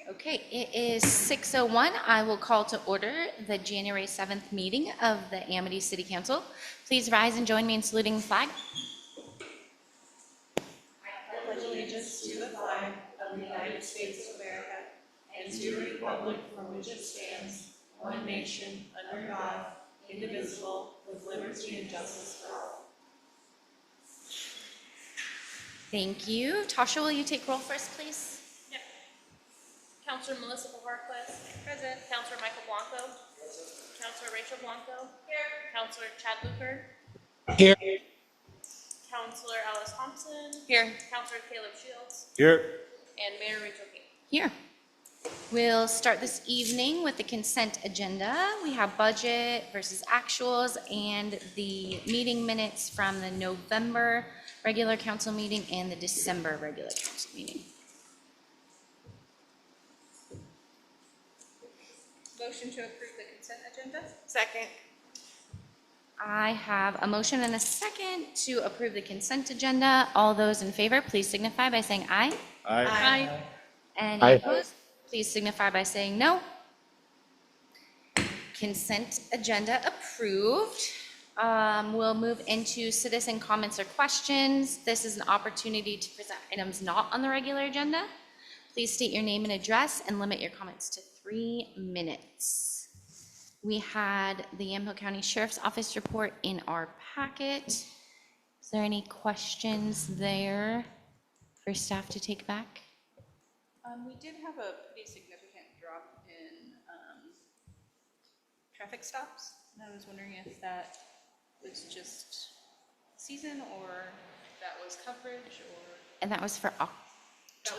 Okay, it is 6:01. I will call to order the January 7th meeting of the Amity City Council. Please rise and join me in saluting the flag. I pledge allegiance to the flag of the United States of America and to the republic for which it stands, one nation, under God, indivisible, with liberty and justice for all. Thank you. Tasha, will you take roll first, please? Yep. Counselor Melissa Pajarquez. Present. Counselor Michael Blanco. Present. Counselor Rachel Blanco. Here. Counselor Chad Luker. Here. Counselor Alice Thompson. Here. Counselor Caleb Shields. Here. And Mayor Rachel King. Here. We'll start this evening with the consent agenda. We have budget versus actuals and the meeting minutes from the November regular council meeting and the December regular council meeting. Motion to approve the consent agenda. Second. I have a motion and a second to approve the consent agenda. All those in favor, please signify by saying aye. Aye. Any Aye. opposed? Please signify by saying no. Consent agenda approved. We'll move into citizen comments or questions. This is an opportunity to present items not on the regular agenda. Please state your name and address and limit your comments to 3 minutes. We had the Yamhill County Sheriff's Office report in our packet. Is there any questions there for staff to take back? We did have a pretty significant drop in traffic stops, and I was wondering if that was just season or that was coverage or And that was for that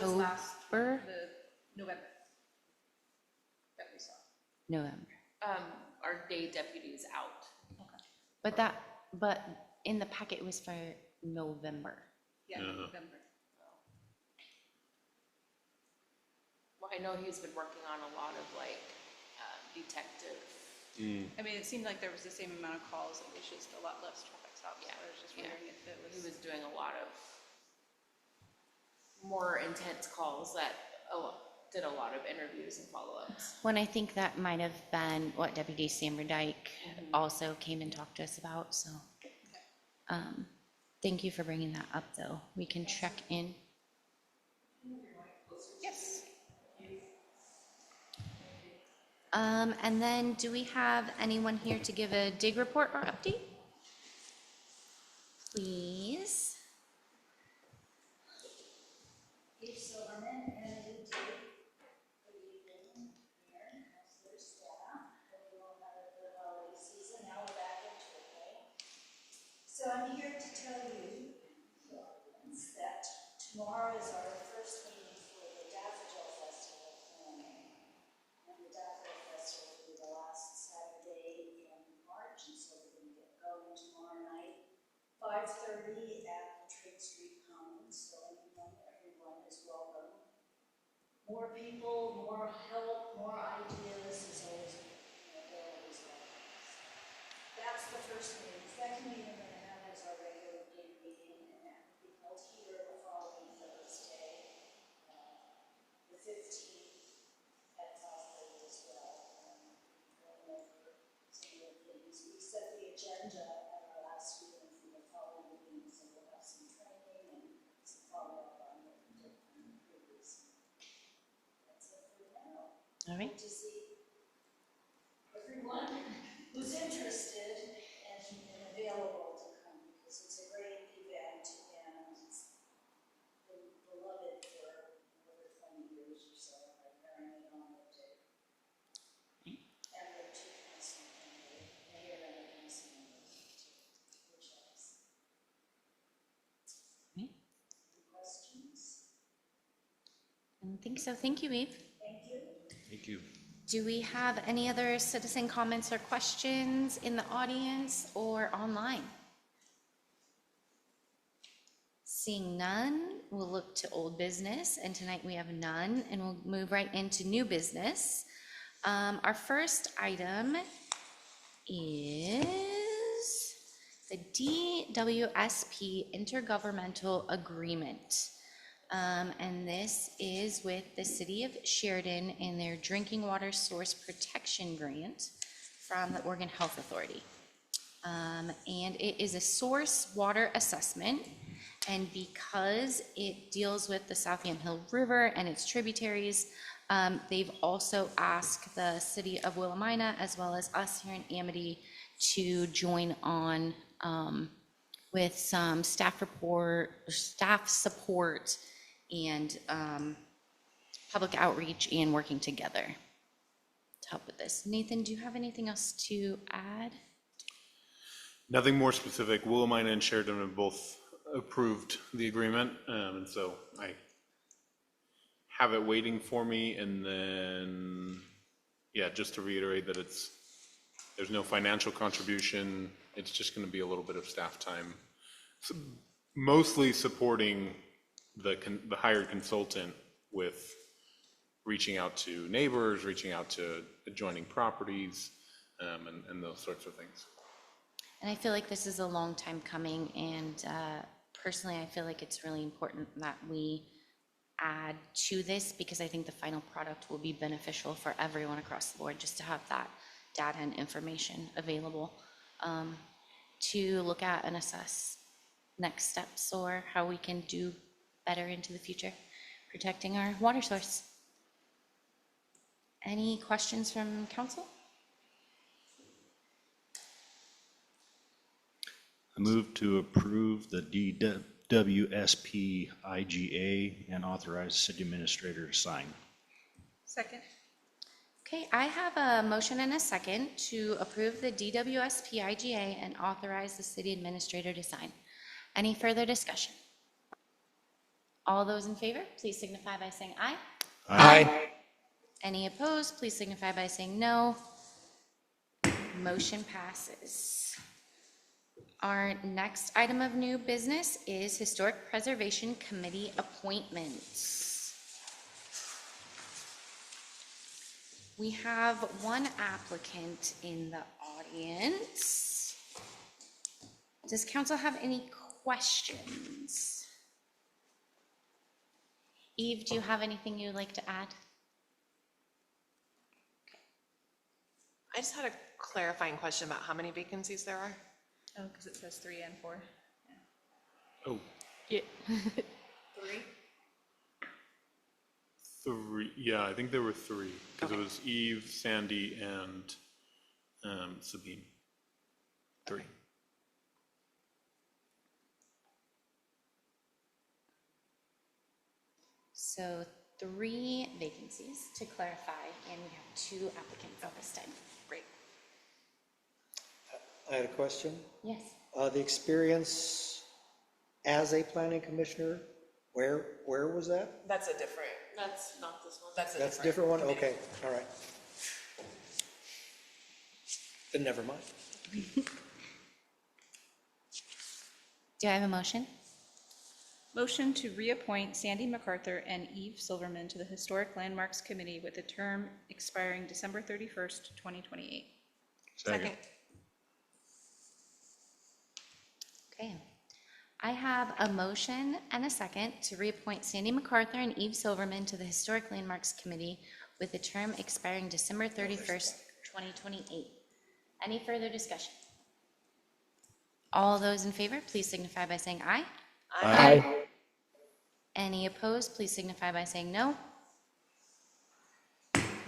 was last October? the November that we saw. November. Our day deputy is out. Okay. But in the packet it was for November. Yeah, November. Well, I know he's been working on a lot of detective. I mean, it seemed like there was the same amount of calls, it was just a lot less traffic stops. Yeah. So I was just Yeah. wondering if it He was. was doing a lot of more intense calls that did a lot of interviews and follow-ups. When I think that might have been what Deputy Samberdyke also came and talked to us about, so. Thank you for bringing that up, though. We can check in. Yes. And then do we have anyone here to give a dig report or update? Please. So I'm here to tell you that tomorrow is our first meeting for the Daffodil Festival planning. And the Daffodil Festival will be the last Saturday in March, and so we're going to get going tomorrow night, 5:30 at the Trade Street Commons. So everyone is welcome. More people, more help, more ideas is always, they're always welcome. That's the first meeting. Second meeting we're going to have is our regular meeting, and that will be held here the following Thursday, the 15th at 5:30 as well. Going over some of the things. We set the agenda at our last meeting for the following meeting, so we'll have some training and some follow-up on what we did from the previous meeting. That's it for now. All right. Hope to see everyone who's interested and available to come, because it's a great event and it's been beloved for over 20 years or so by carrying it on with it. And the two council mayor and the council members, which else? Right. Any questions? I don't think so. Thank you, Eve. Thank you. Thank you. Do we have any other citizen comments or questions in the audience or online? Seeing none, we'll look to old business, and tonight we have none, and we'll move right into new business. Our first item is the DWSP Intergovernmental Agreement. And this is with the city of Sheridan and their drinking water source protection grant from the Oregon Health Authority. And it is a source water assessment. And because it deals with the South Yamhill River and its tributaries, they've also asked the city of Willamina, as well as us here in Amity, to join on with some staff support, and public outreach, and working together to help with this. Nathan, do you have anything else to add? Nothing more specific. Willamina and Sheridan have both approved the agreement, and so I have it waiting for me. And then, yeah, just to reiterate that there's no financial contribution. It's just going to be a little bit of staff time, mostly supporting the hired consultant with reaching out to neighbors, reaching out to adjoining properties, and those sorts of things. And I feel like this is a long time coming, and personally, I feel like it's really important that we add to this, because I think the final product will be beneficial for everyone across the board, just to have that data and information available to look at and assess next steps, or how we can do better into the future, protecting our water source. Any questions from council? I move to approve the DWSP IGA and authorize city administrator to sign. Second. Okay, I have a motion and a second to approve the DWSP IGA and authorize the city administrator to sign. Any further discussion? All those in favor, please signify by saying aye. Aye. Any opposed, please signify by saying no. Motion passes. Our next item of new business is Historic Preservation Committee appointments. We have one applicant in the audience. Does council have any questions? Eve, do you have anything you'd like to add? I just had a clarifying question about how many vacancies there are. Oh, because it says 3 and 4. Oh, Yeah. 3? yeah, I think there were 3, because it was Eve, Sandy, and Sabine. 3. So 3 vacancies to clarify, and we have 2 applicants at this time. Great. I had a question. Yes. The experience as a planning commissioner, where was that? That's not this one. That's That's a different one? committee. Okay, all right. Then never mind. Do I have a motion? Motion to reappoint Sandy MacArthur and Eve Silverman to the Historic Landmarks Committee with a term expiring December 31st, 2028. Second. Okay. I have a motion and a second to reappoint Sandy MacArthur and Eve Silverman to the Historic Landmarks Committee with a term expiring December 31st, 2028. Any further discussion? All those in favor, please signify by saying aye. Aye. Any opposed, please signify by saying no.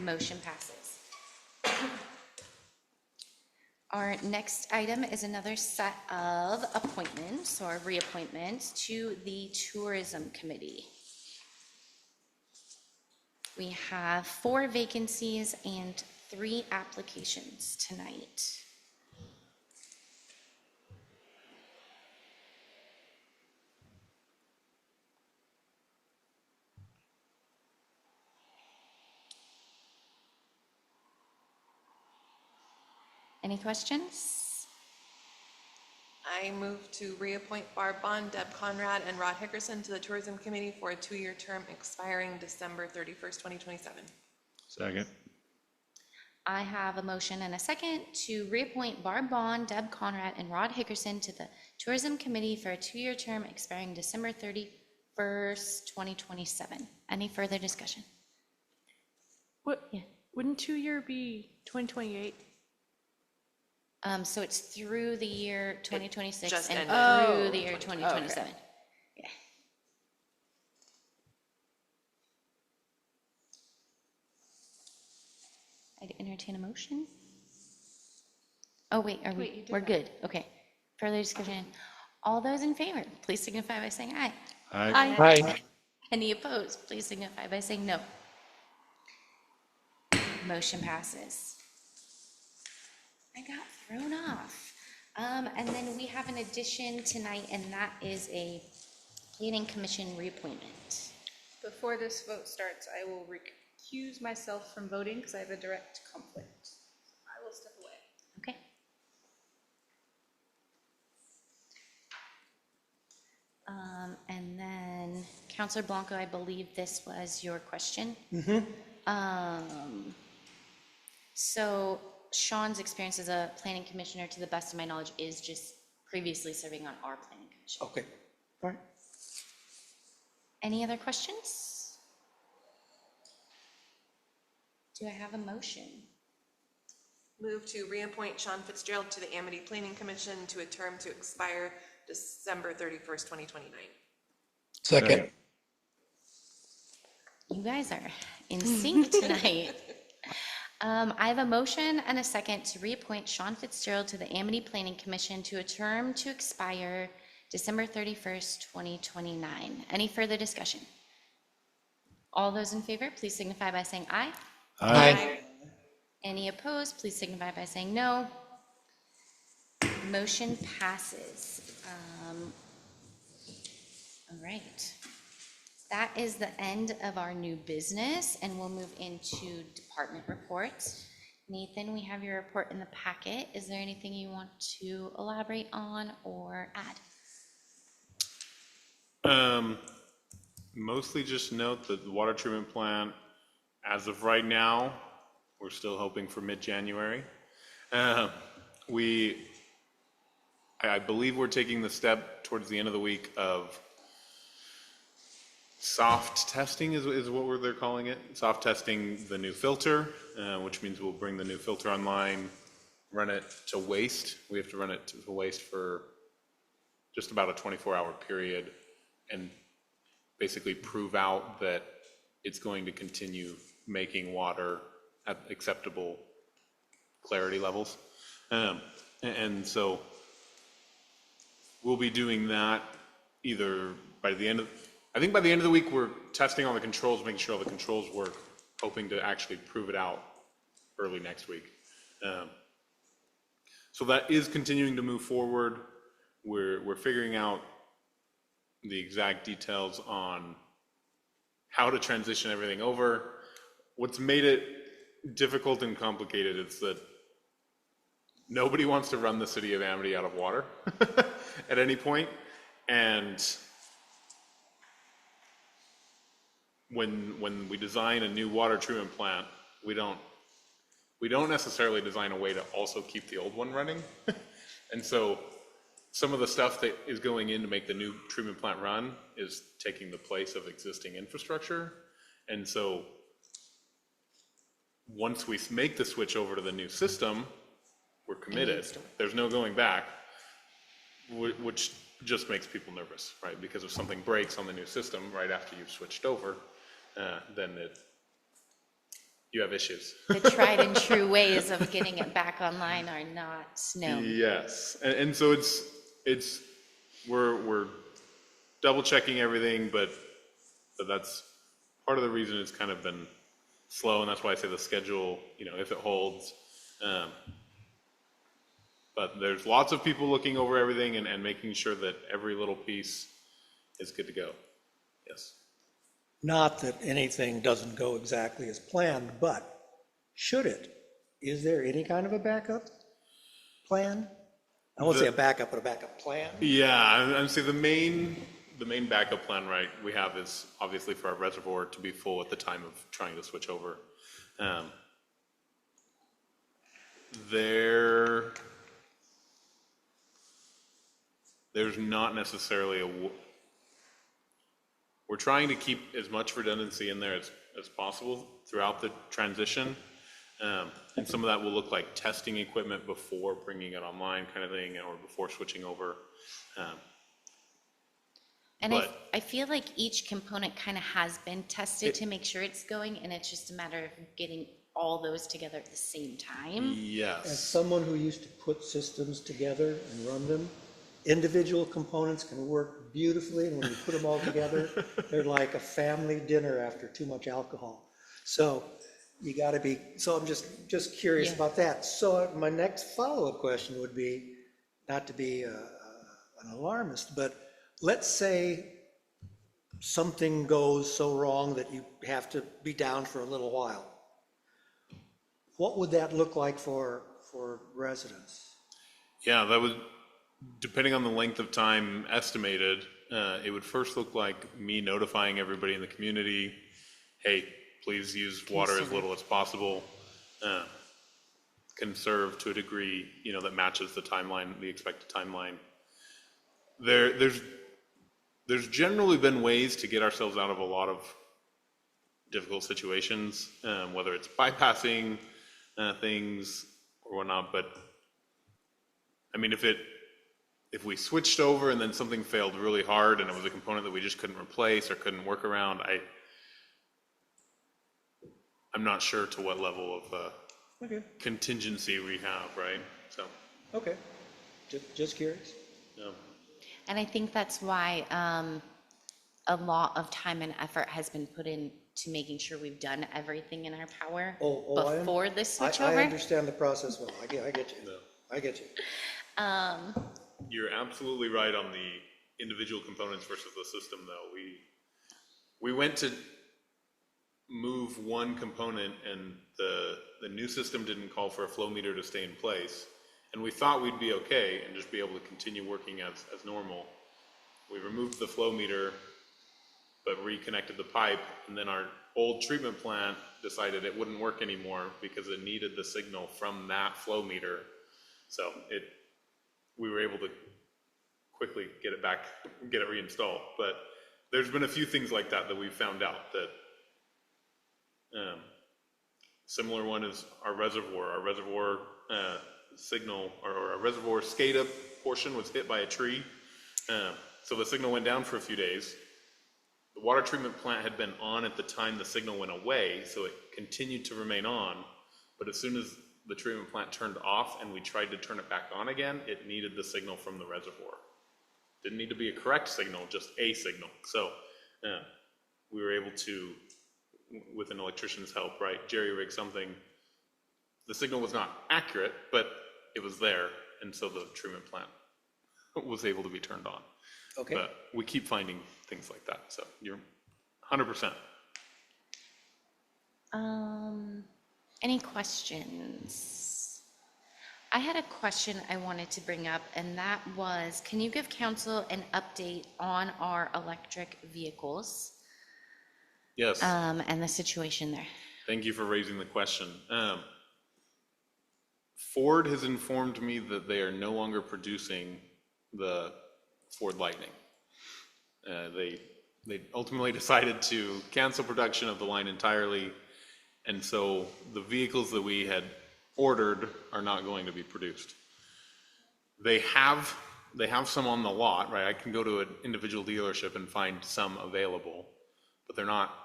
Motion passes. Our next item is another set of appointments or reappointments to the Tourism Committee. We have 4 vacancies and 3 applications tonight. Any questions? I move to reappoint Barb Bond, Deb Conrad, and Rod Hickerson to the Tourism Committee for a 2-year term expiring December 31st, 2027. Second. I have a motion and a second to reappoint Barb Bond, Deb Conrad, and Rod Hickerson to the Tourism Committee for a 2-year term expiring December 31st, 1st, 2027. Any further discussion? What, Yeah. wouldn't 2-year be 2028? So it's through the year 2026 just and ended. through the Oh, year 2027. Yeah. I'd entertain a motion. Oh, wait, are Wait, you we, did we're that. good, okay. Further discussion. All those in favor, please signify by saying aye. Aye. Aye. Any opposed, please signify by saying no. Motion passes. I got thrown off. And then we have an addition tonight, and that is a planning commission reappointment. Before this vote starts, I will recuse myself from voting because I have a direct conflict. I will step away. Okay. And then Counselor Blanco, I believe this was your question. So Sean's experience as a planning commissioner, to the best of my knowledge, is just previously serving on our planning commission. Okay, all right. Any other questions? Do I have a motion? Move to reappoint Sean Fitzgerald to the Amity Planning Commission to a term to expire December 31st, 2029. Second. You guys are in sync tonight. I have a motion and a second to reappoint Sean Fitzgerald to the Amity Planning Commission to a term to expire December 31st, 2029. Any further discussion? All those in favor, please signify by saying aye. Aye. Any opposed, please signify by saying no. Motion passes. All right. That is the end of our new business, and we'll move into department reports. Nathan, we have your report in the packet. Is there anything you want to elaborate on or add? Mostly just note that the water treatment plant, as of right now, we're still hoping for mid-January. I believe we're taking the step towards the end of the week of soft testing is what they're calling it. Soft testing the new filter, which means we'll bring the new filter online, run it to waste. We have to run it to waste for just about a 24-hour period and basically prove out that it's going to continue making water at acceptable clarity levels. And so we'll be doing that either by the end of, I think by the end of the week, we're testing all the controls, making sure all the controls work, hoping to actually prove it out early next week. So that is continuing to move forward. We're figuring out the exact details on how to transition everything over. What's made it difficult and complicated is that nobody wants to run the city of Amity out of water at any point. And when we design a new water treatment plant, we don't necessarily design a way to also keep the old one running. And so some of the stuff that is going in to make the new treatment plant run is taking the place of existing infrastructure. And so once we make the switch over to the new system, we're committed. There's no going back, which just makes people nervous, right? Because if something breaks on the new system right after you've switched over, then you have issues. The tried and true ways of getting it back online are not known. Yes, and so we're double checking everything, but that's part of the reason it's kind of been slow, and that's why I say the schedule, if it holds. But there's lots of people looking over everything and making sure that every little piece is good to go. Yes. Not that anything doesn't go exactly as planned, but should it? Is there any kind of a backup plan? I won't say a backup, but a backup plan? Yeah, I'm saying the main backup plan, right, we have is obviously for our reservoir to be full at the time of trying to switch over. There's not necessarily we're trying to keep as much redundancy in there as possible throughout the transition. And some of that will look like testing equipment before bringing it online kind of thing, or before switching over. And But- I feel like each component kind of has been tested to make sure it's going, and it's just a matter of getting all those together at the same time. As Yes. someone who used to put systems together and run them, individual components can work beautifully, and when you put them all together, they're like a family dinner after too much alcohol. So you gotta be, so I'm just curious Yeah. about that. So my next follow-up question would be, not to be an alarmist, but let's say something goes so wrong that you have to be down for a little while. What would that look like for residents? Yeah, that would, depending on the length of time estimated, it would first look like me notifying everybody in the community, hey, please use water as little as possible. Conserve to a degree, that matches the timeline, the expected timeline. There's generally been ways to get ourselves out of a lot of difficult situations, whether it's bypassing things or whatnot. But I mean, if we switched over and then something failed really hard and it was a component that we just couldn't replace or couldn't work around, I'm not sure to what level of Okay, contingency we have, right? So, okay. Just curious. yeah. And I think that's why a lot of time and effort has been put into making sure we've done everything in our power before this I switchover. understand the process well. I get you. No. I get you. You're absolutely right on the individual components versus the system, though. We went to move one component, and the new system didn't call for a flow meter to stay in place, and we thought we'd be okay and just be able to continue working as normal. We removed the flow meter, but reconnected the pipe, and then our old treatment plant decided it wouldn't work anymore because it needed the signal from that flow meter. So we were able to quickly get it back, get it reinstalled. But there's been a few things like that we've found out that, similar one is our reservoir signal, or our reservoir SCADA portion was hit by a tree. So the signal went down for a few days. The water treatment plant had been on at the time the signal went away, so it continued to remain on. But as soon as the treatment plant turned off and we tried to turn it back on again, it needed the signal from the reservoir. Didn't need to be a correct signal, just a signal. So we were able to, with an electrician's help, right, jerry-rig something. The signal was not accurate, but it was there, and so the treatment plant was able to be turned on. Okay. But we keep finding things like that, so you're 100%. Any questions? I had a question I wanted to bring up, and that was, can you give council an update on our electric vehicles Yes, and the situation there? thank you for raising the question. Ford has informed me that they are no longer producing the Ford Lightning. They ultimately decided to cancel production of the line entirely, and so the vehicles that we had ordered are not going to be produced. They have some on the lot, right? I can go to an individual dealership and find some available, but they're not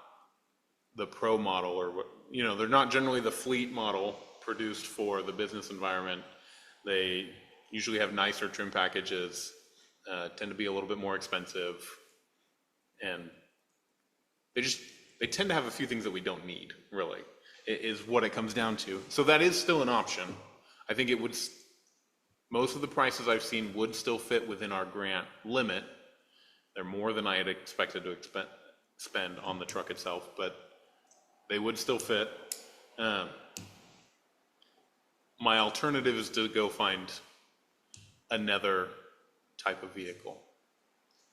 the pro model, or what, they're not generally the fleet model produced for the business environment. They usually have nicer trim packages, tend to be a little bit more expensive, and they tend to have a few things that we don't need, really, is what it comes down to. So that is still an option. I think it would, most of the prices I've seen would still fit within our grant limit. They're more than I had expected to spend on the truck itself, but they would still fit. My alternative is to go find another type of vehicle.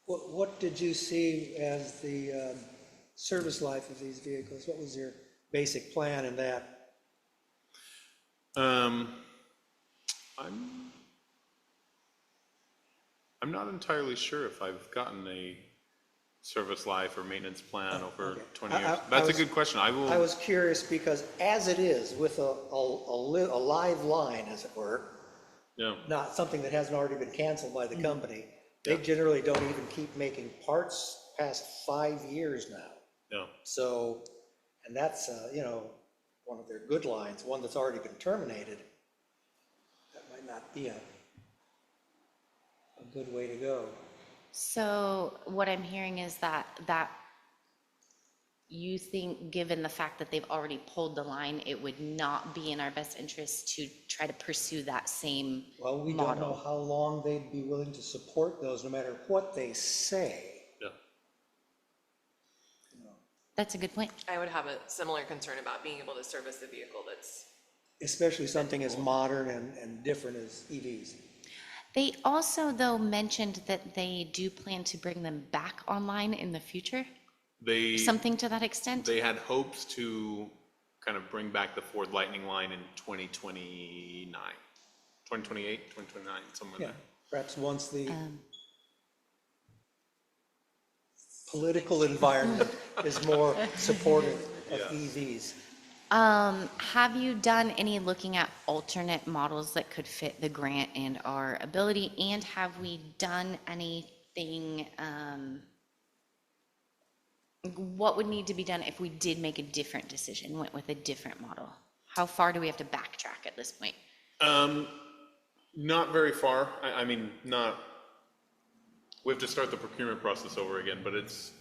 What did you see as the service life of these vehicles? What was your basic plan in that? I'm not entirely sure if I've gotten a service life or maintenance plan over okay. 20 I- years? I That's a was- good question. I I will, was curious because as it is with a live line, as it were, yeah, not something that hasn't already been canceled by the company, they Yeah. generally don't even keep making parts past 5 years now. yeah. So, and that's, one of their good lines, one that's already been terminated. That might not be a good way to go. So what I'm hearing is that you think, given the fact that they've already pulled the line, it would not be in our best interest to try to pursue that same Well, we don't know model. how long they'd be willing to support those, no matter what they say. Yeah. That's a good point. I would have a similar concern about being able to service a vehicle that's, Especially something as modern and different as EVs. They also, though, mentioned that they do plan to bring them back online in the future, They, something to that extent. they had hopes to kind of bring back the Ford Lightning line in 2029, 2028, 2029, somewhere Yeah, there. perhaps once the Um, political environment is more supportive of EVs. Have you done any looking at alternate models that could fit the grant and our ability? And have we done anything, what would need to be done if we did make a different decision, went with a different model? How far do we have to backtrack at this point? Not very far. I mean, not, we have to start the procurement process over again, but it's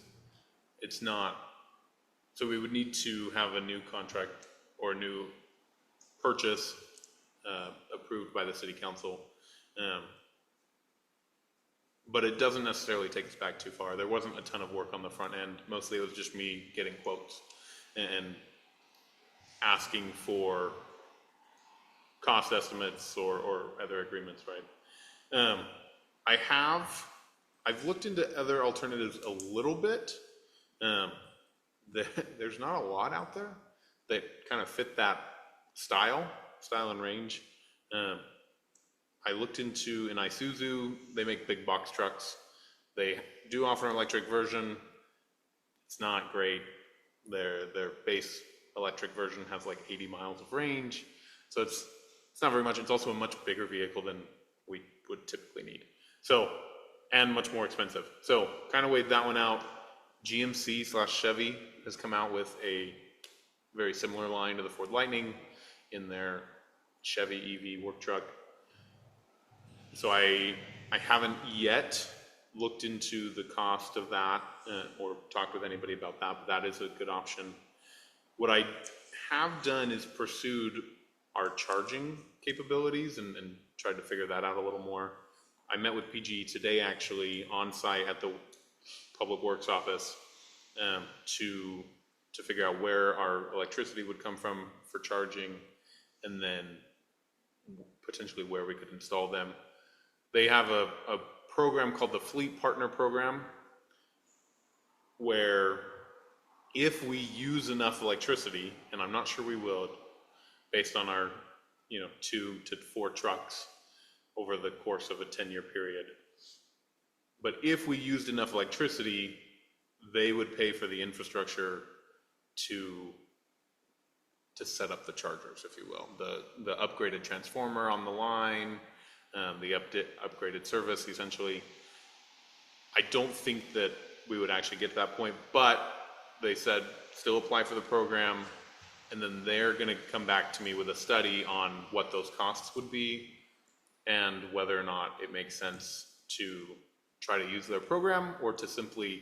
not, so we would need to have a new contract or a new purchase approved by the city council. But it doesn't necessarily take us back too far. There wasn't a ton of work on the front end. Mostly it was just me getting quotes and asking for cost estimates or other agreements, right? I've looked into other alternatives a little bit. There's not a lot out there that kind of fit that style and range. I looked into an Isuzu. They make big box trucks. They do offer an electric version. It's not great. Their base electric version has like 80 miles of range. So it's not very much. It's also a much bigger vehicle than we would typically need. So, and much more expensive. So kind of weighed that one out. GMC/Chevy has come out with a very similar line to the Ford Lightning in their Chevy EV work truck. So I haven't yet looked into the cost of that or talked with anybody about that, but that is a good option. What I have done is pursued our charging capabilities and tried to figure that out a little more. I met with PG today actually on site at the Public Works office to figure out where our electricity would come from for charging and then potentially where we could install them. They have a program called the Fleet Partner Program where if we use enough electricity, and I'm not sure we will, based on our 2 to 4 trucks over the course of a 10-year period, but if we used enough electricity, they would pay for the infrastructure to set up the chargers, if you will. The upgraded transformer on the line, the upgraded service, essentially. I don't think that we would actually get to that point, but they said still apply for the program, and then they're going to come back to me with a study on what those costs would be and whether or not it makes sense to try to use their program or to simply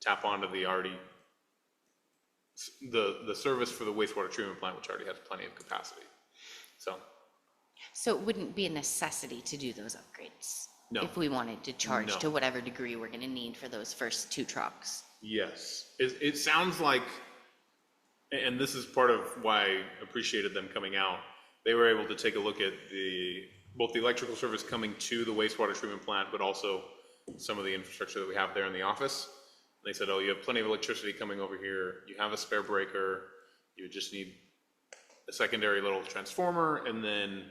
tap onto the service for the wastewater treatment plant, which already has plenty of capacity. So it wouldn't be a necessity to do those upgrades? No. If we wanted to charge No. to whatever degree we're gonna need for those first 2 trucks? Yes, it sounds like, and this is part of why I appreciated them coming out. They were able to take a look at both the electrical service coming to the wastewater treatment plant, but also some of the infrastructure that we have there in the office. They said, oh, you have plenty of electricity coming over here. You have a spare breaker. You just need a secondary little transformer and then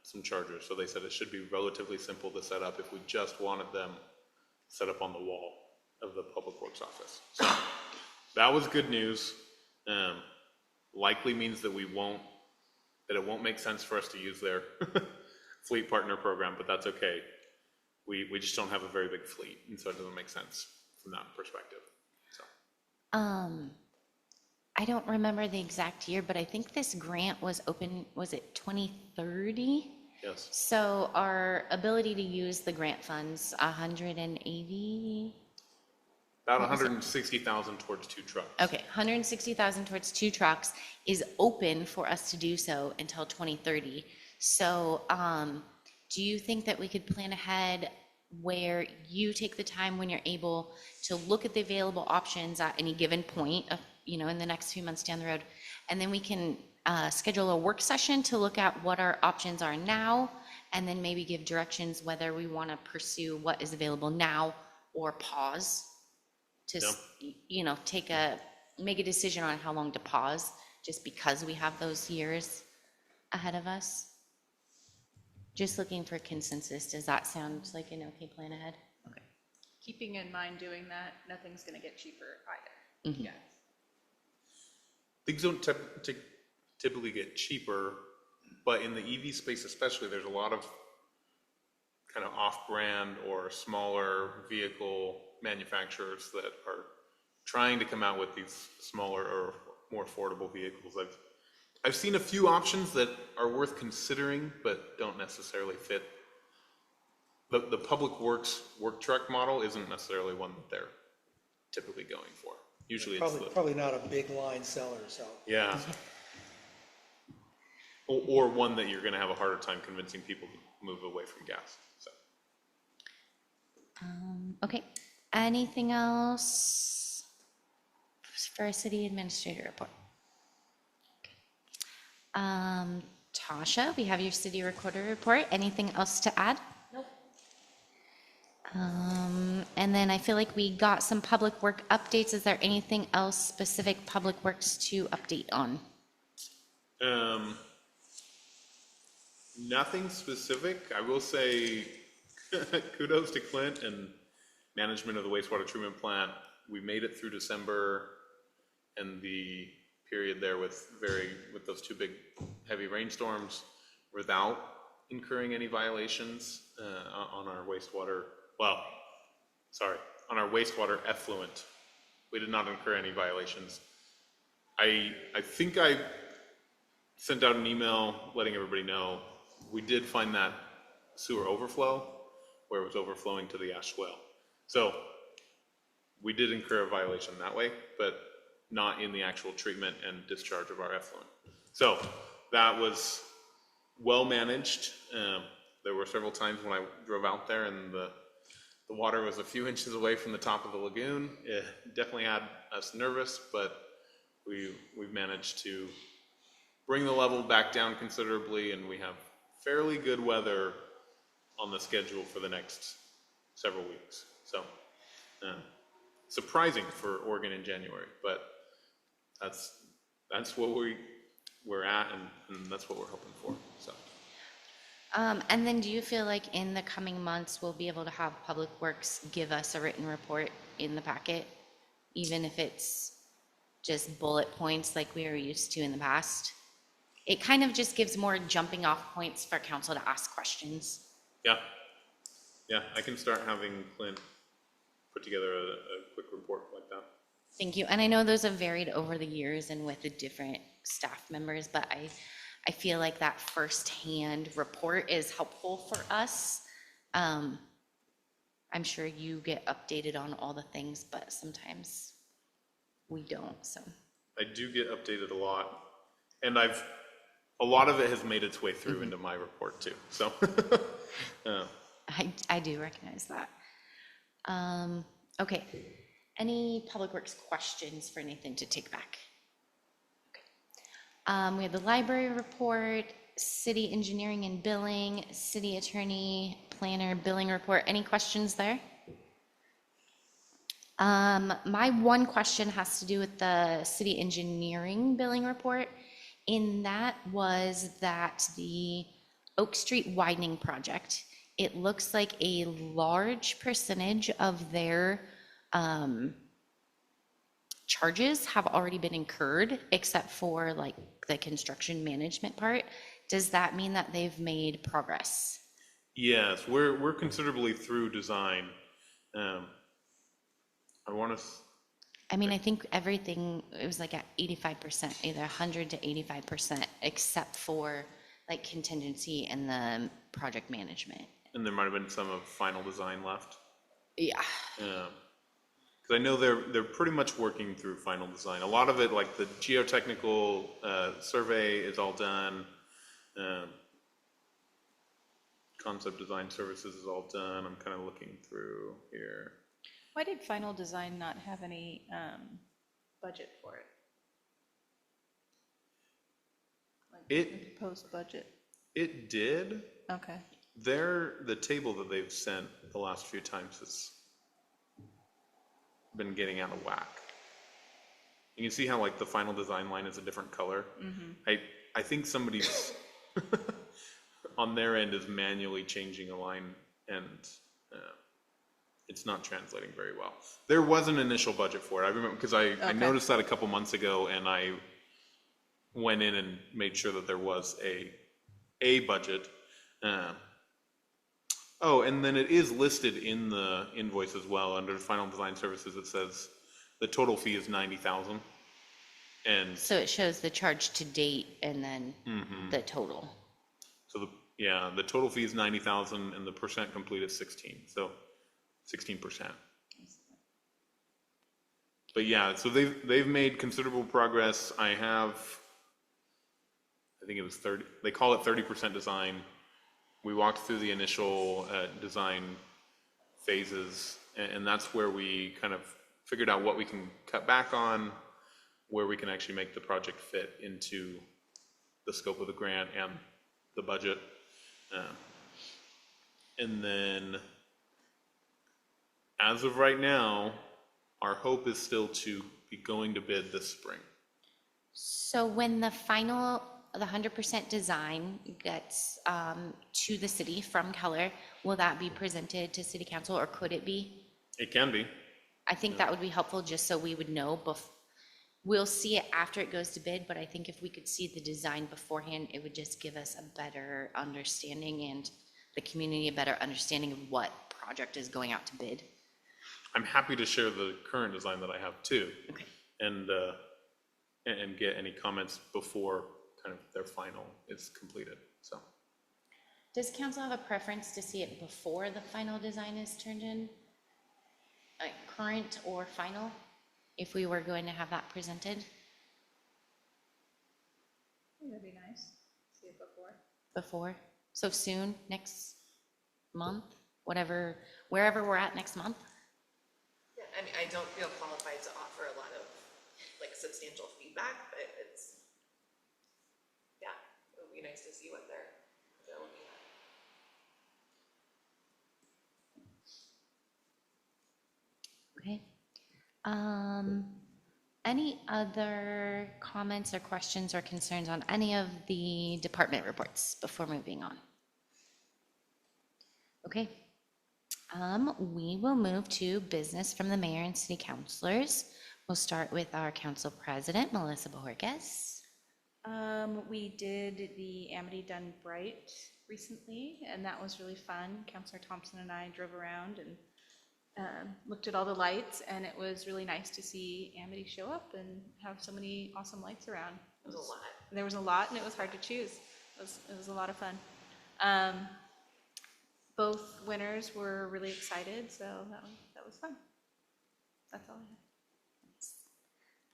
some chargers. So they said it should be relatively simple to set up if we just wanted them set up on the wall. of the Public Works Office. So that was good news. Likely means that it won't make sense for us to use their fleet partner program, but that's okay. We just don't have a very big fleet, and so it doesn't make sense from that perspective. So. I don't remember the exact year, but I think this grant was open, was it 2030? Yes. So our ability to use the grant funds, 180? About 160,000 towards 2 trucks. Okay, 160,000 towards 2 trucks is open for us to do so until 2030. So, do you think that we could plan ahead where you take the time when you're able to look at the available options at any given point of, in the next few months down the road, and then we can schedule a work session to look at what our options are now, and then maybe give directions whether we want to pursue what is available now or pause to, make a decision on how long to pause, just because we have those years ahead of us. Just looking for consensus. Does that sound like an okay plan ahead? Okay. Keeping in mind doing that, nothing's gonna get cheaper either. Mhm. Yeah. Things don't typically get cheaper, but in the EV space especially, there's a lot of kind of off-brand or smaller vehicle manufacturers that are trying to come out with these smaller or more affordable vehicles. I've seen a few options that are worth considering, but don't necessarily fit. The Public Works work truck model isn't necessarily one that they're typically going for. Usually it's Probably not a big line seller, so. yeah. Or one that you're gonna have a harder time convincing people to move away from gas, so. Okay, anything else for a city administrator report? Tasha, we have your city recorder report. Anything else to add? Nope. And then I feel like we got some public work updates. Is there anything else specific Public Works to update on? Nothing specific. I will say kudos to Clint and management of the wastewater treatment plant. We made it through December and the period there with those 2 big heavy rainstorms without incurring any violations on our wastewater. On our wastewater effluent. We did not incur any violations. I think I sent out an email letting everybody know we did find that sewer overflow where it was overflowing to the ash swale. So we did incur a violation that way, but not in the actual treatment and discharge of our effluent. So that was well managed. There were several times when I drove out there and the water was a few inches away from the top of the lagoon. It definitely had us nervous, but we've managed to bring the level back down considerably, and we have fairly good weather on the schedule for the next several weeks. So surprising for Oregon in January, but that's what we're at, and that's what we're hoping for. So. And then do you feel like in the coming months, we'll be able to have Public Works give us a written report in the packet, even if it's just bullet points like we were used to in the past? It kind of just gives more jumping off points for council to ask questions. Yeah, I can start having Clint put together a quick report like that. Thank you. And I know those have varied over the years and with the different staff members, but I feel like that firsthand report is helpful for us. I'm sure you get updated on all the things, but sometimes we don't, so. I do get updated a lot, and a lot of it has made its way through into my report too, so. I do recognize that. Okay, any Public Works questions for Nathan to take back? Okay. We have the library report, city engineering and billing, city attorney, planner, billing report. Any questions there? My one question has to do with the city engineering billing report. In that was that the Oak Street widening project, it looks like a large percentage of their charges have already been incurred, except for like the construction management part. Does that mean that they've made progress? Yes, we're considerably through design. I want to, I mean, I think everything, it was like at 85%, either 100 to 85%, except for like contingency and the project management. and there might have been some of final design left. Yeah. Because I know they're pretty much working through final design. A lot of it, like the geotechnical survey is all done. Concept design services is all done. I'm kind of looking through here. Why did final design not have any budget for it? Like proposed budget? It did. Okay. The table that they've sent the last few times has been getting out of whack. You can see how like the final design line is a different color. I think somebody's on their end is manually changing a line, and it's not translating very well. There was an initial budget for it. I remember because I noticed that a couple months ago, and I went in and made sure that there was a budget. Oh, and then it is listed in the invoice as well under final design services. It says the total fee is $90,000, and So it shows the charge to date and then the total. so the total fee is $90,000, and the percent complete is 16. So 16%. But yeah, so they've made considerable progress. I think it was 30. They call it 30% design. We walked through the initial design phases, and that's where we kind of figured out what we can cut back on, where we can actually make the project fit into the scope of the grant and the budget. And then, as of right now, our hope is still to be going to bid this spring. So when the 100% design gets to the city from Keller, will that be presented to city council, or could it be? It can be. I think that would be helpful, just so we would know. We'll see it after it goes to bid, but I think if we could see the design beforehand, it would just give us a better understanding, and the community a better understanding of what project is going out to bid. I'm happy to share the current design that I have too. Okay. And get any comments before kind of their final is completed, so. Does council have a preference to see it before the final design is turned in? Like current or final, if we were going to have that presented? That'd be nice. See it before. Before, so soon, next month, whatever, wherever we're at next month? Yeah, I mean, I don't feel qualified to offer a lot of like substantial feedback, but it's, yeah, it would be nice to see what they're looking at. Okay. Any other comments or questions or concerns on any of the department reports before moving on? Okay. We will move to business from the mayor and city councilors. We'll start with our council president, Melissa Bojorquez. We did the Amity Done Bright recently, and that was really fun. Councilor Thompson and I drove around and looked at all the lights, and it was really nice to see Amity show up and have so many awesome lights around. It was a lot. There was a lot, and it was hard to choose. It was a lot of fun. Both winners were really excited, so that was fun. That's all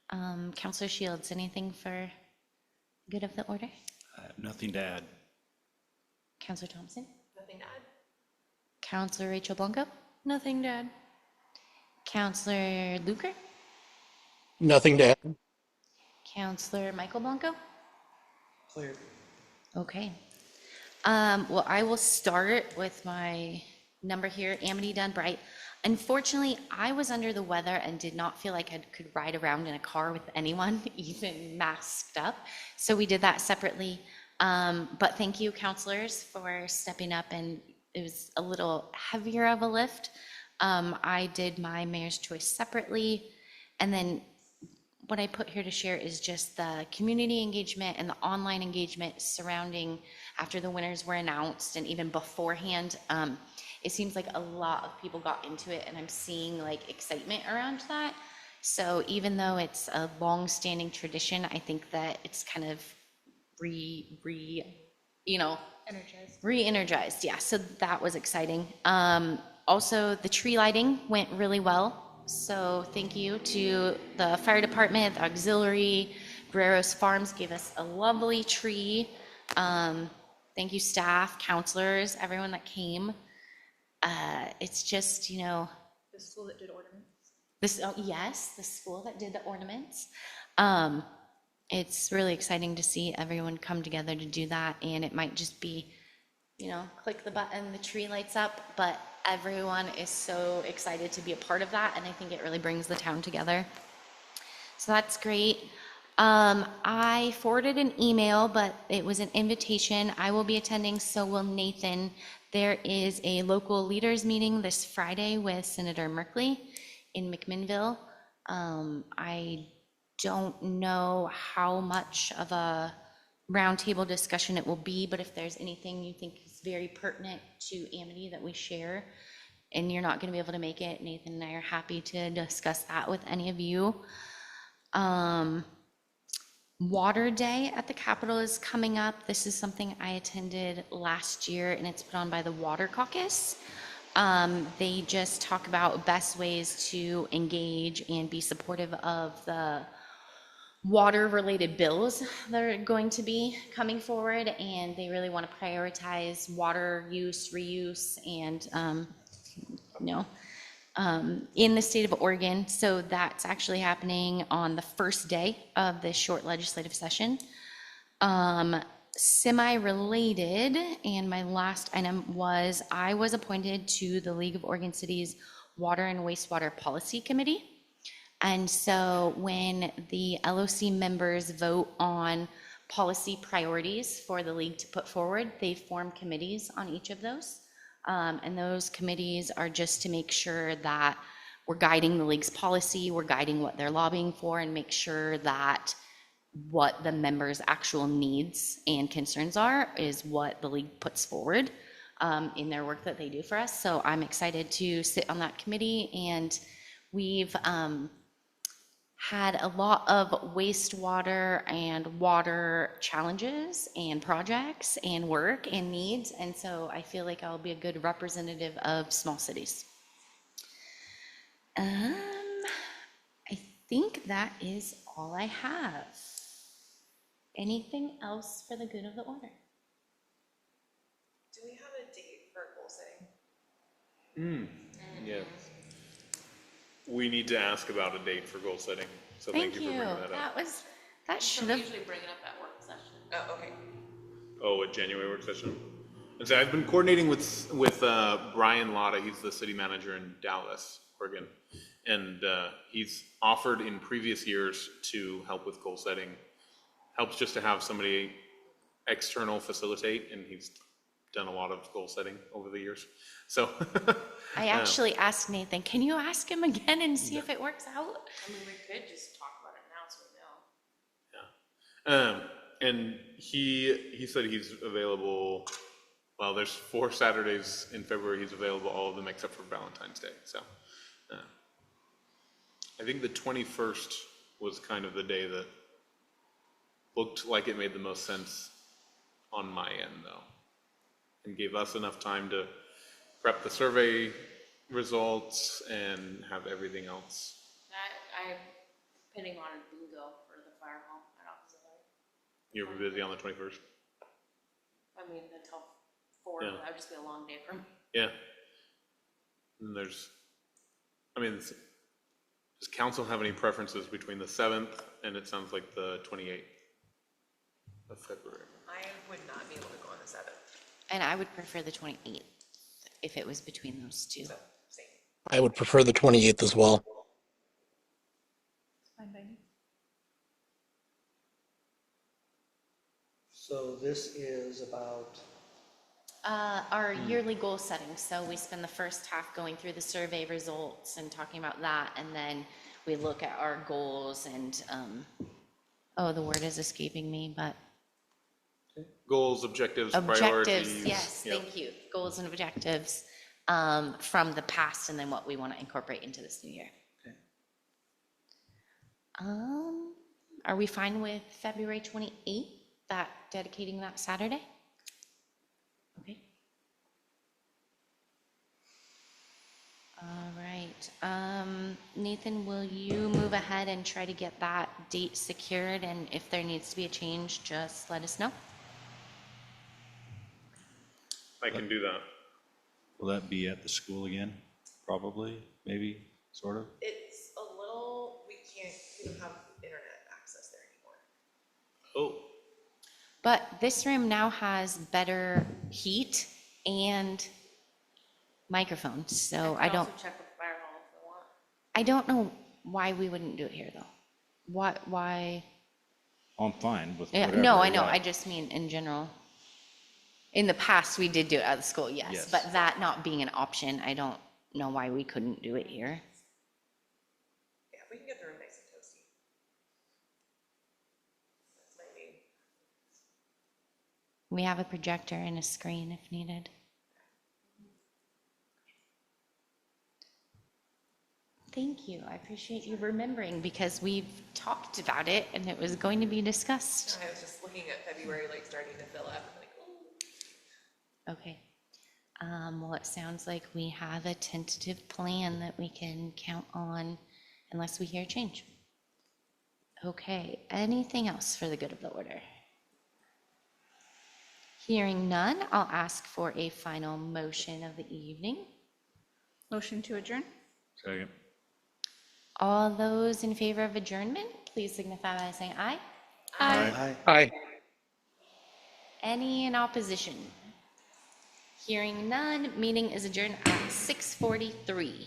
I have. Councilor Shields, anything for good of the order? Nothing to add. Councilor Thompson? Nothing to add? Councilor Rachel Blanco? Nothing to add. Councilor Luker? Nothing to add. Councilor Michael Blanco? Clear. Okay. Well, I will start with my number here, Amity Done Bright. Unfortunately, I was under the weather and did not feel like I could ride around in a car with anyone, even masked up. So we did that separately. But thank you, counselors, for stepping up, and it was a little heavier of a lift. I did my mayor's choice separately. And then what I put here to share is just the community engagement and the online engagement surrounding after the winners were announced and even beforehand. It seems like a lot of people got into it, and I'm seeing like excitement around that. So even though it's a long-standing tradition, I think that it's kind of re-energized. Yeah, so that was exciting. Also, the tree lighting went really well. So thank you to the fire department, the auxiliary, Guerreros Farms gave us a lovely tree. Thank you, staff, counselors, everyone that came. It's just, The school that did ornaments. yes, the school that did the ornaments. It's really exciting to see everyone come together to do that, and it might just be, click the button, the tree lights up, but everyone is so excited to be a part of that, and I think it really brings the town together. So that's great. I forwarded an email, but it was an invitation. I will be attending, so will Nathan. There is a local leaders meeting this Friday with Senator Merkley in McMinnville. I don't know how much of a roundtable discussion it will be, but if there's anything you think is very pertinent to Amity that we share, and you're not going to be able to make it, Nathan and I are happy to discuss that with any of you. Water Day at the Capitol is coming up. This is something I attended last year, and it's put on by the Water Caucus. They just talk about best ways to engage and be supportive of the water-related bills that are going to be coming forward, and they really want to prioritize water use, reuse, and, in the state of Oregon. So that's actually happening on the first day of this short legislative session. Semi-related, and my last item was I was appointed to the League of Oregon Cities Water and Wastewater Policy Committee. And so when the LOC members vote on policy priorities for the league to put forward, they form committees on each of those. And those committees are just to make sure that we're guiding the league's policy, we're guiding what they're lobbying for, and make sure that what the members' actual needs and concerns are is what the league puts forward in their work that they do for us. So I'm excited to sit on that committee, and we've had a lot of wastewater and water challenges and projects and work and needs, and so I feel like I'll be a good representative of small cities. I think that is all I have. Anything else for the good of the order? Do we have a date for goal setting? Yes. We need to ask about a date for goal setting, so thank you for bringing that up. That should We have, usually bring it up at work session. Oh, okay. Oh, a January work session? And so I've been coordinating with Brian Lotta, he's the city manager in Dallas, Oregon. And he's offered in previous years to help with goal setting. Helps just to have somebody external facilitate, and he's done a lot of goal setting over the years. So I actually asked Nathan, can you ask him again and see if it works out? I mean, we could just talk about it now, so we know. Yeah. And he said he's available, well, there's 4 Saturdays in February he's available, all of them except for Valentine's Day. So I think the 21st was kind of the day that looked like it made the most sense on my end, though, and gave us enough time to prep the survey results and have everything else. I'm pinning on a bingo for the fire hall at auxiliary. You're busy on the 21st? I mean, until 4, Yeah. that would just be a long day for me. Yeah. And does council have any preferences between the 7th and it sounds like the 28th of February? I would not be able to go on the 7th, And I would prefer the 28th if it was between those two. so same. I would prefer the 28th as well. Fine by me. So this is about Our yearly goal setting, so we spend the first half going through the survey results and talking about that, and then we look at our goals and, oh, the word is escaping me, but Goals, objectives, objectives, priorities. yes, Yep. thank you. Goals and objectives from the past, and then what we want to incorporate into this new year. Okay. Are we fine with February 28th, that dedicating that Saturday? Okay. All right. Nathan, will you move ahead and try to get that date secured? And if there needs to be a change, just let us know. I can do that. Will that be at the school again? Probably, maybe, sort of? It's a little, we don't have internet access there anymore. Oh, But this room now has better heat and microphones, so I don't, check with fire hall if we want. I don't know why we wouldn't do it here, though. Why? I'm fine with Yeah, whatever. no, I know, yeah. I just mean in general. In the past, we did do it out of the school, yes, Yes. but that not being an option, I don't know why we couldn't do it here. Yeah, if we can get the room nice and toasty. That's my main. We have a projector and a screen if needed. Thank you, I appreciate you remembering, because we've talked about it and it was going to be discussed. I was just looking at February, like starting to fill up, and like, oh. Okay. Well, it sounds like we have a tentative plan that we can count on unless we hear change. Okay, anything else for the good of the order? Hearing none, I'll ask for a final motion of the evening. Motion to adjourn? Second. All those in favor of adjournment, please signify by saying aye. Aye. Aye. Any in opposition? Hearing none, meeting is adjourned at 6:43.